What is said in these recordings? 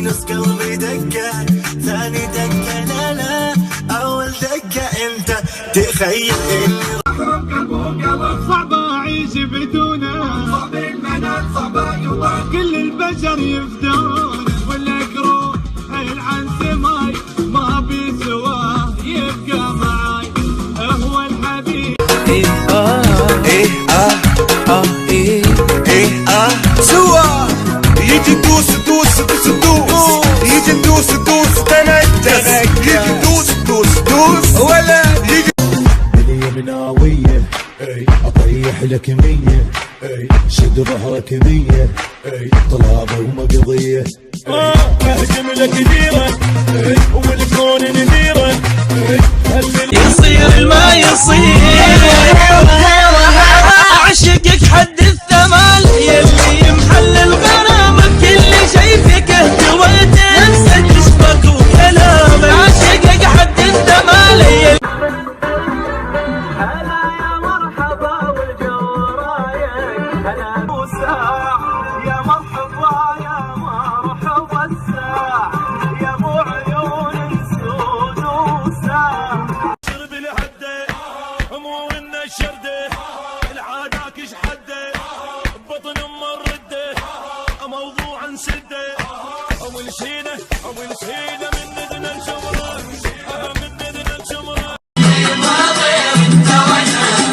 نص قلبي دقة، ثاني دقة لا لا، أول دقة أنت تخيل إني صعب أعيش بدونه، صعب المنال صعب يضاق، كل البشر يفدون والأقرب العن سماي ما بيسواه يبقى معاي هو الحبيب. سوا يجي ندوس ندوس ندوس ندوس، يجي ندوس ندوس تنجس، يجي ندوس ندوس ندوس ولا يجي اللي مناوية اطيح لك 100 شد ظهرك 100 طلابة ومقضية اهجم لك كثيرة والكون نذيرة يصير الما يصير عشقك حد الثمال يلي محل الغرام بكل شي فيك اهتويته انسى جسمك وكلامك عشقك حد الثمال هلا يا مرحبا والجو رايق، هلا وساع يا مرحبا يا مرحبا الساع يا ابو عيون سود وساع. شرب الحدة امورنا الشردة، العاداك ايش حده، بطن ام الردة موضوع نسده، اول شيله من ندنا الجمرة، من ندنا الجمرة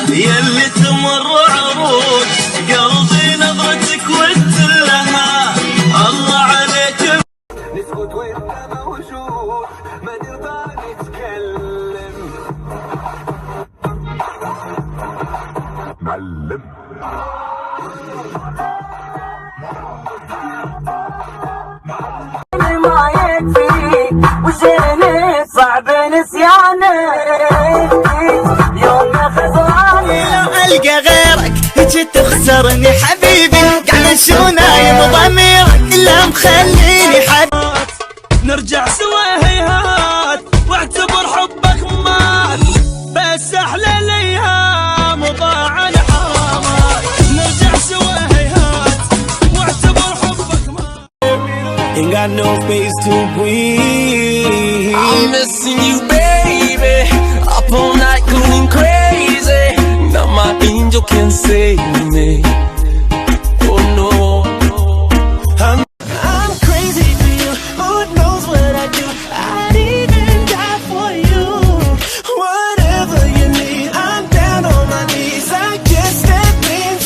يلي تمر عروض قلبي نظرتك وتلها الله عليك. نسكت وانت موجود ما نرضى نتكلم. معلم ما يكفي وشيني صعب نسيانك يوم خسراني. لو القى غيرك هيك تخسرني حبيبي، قاعد شو نايم ضميرك لا مخليني حبيبي. نرجع سوا هيهات واعتبر حبك مات، بس احلى الايام ضاع الحرامات. نرجع سوا هيهات واعتبر حبك مات. Ain't got no space to breathe. I'm missing you, baby. Up all night going crazy. Now my angel can save me. Oh no. I'm crazy for you. Who knows what I do? I'd even die for you. Whatever you need, I'm down on my knees. I guess that means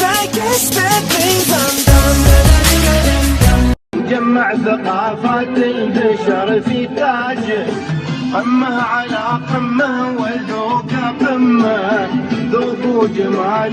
I'm done. جمع ثقافات البشر في تاجه، قمه على قمه والذوق قمه، ذوق وجمال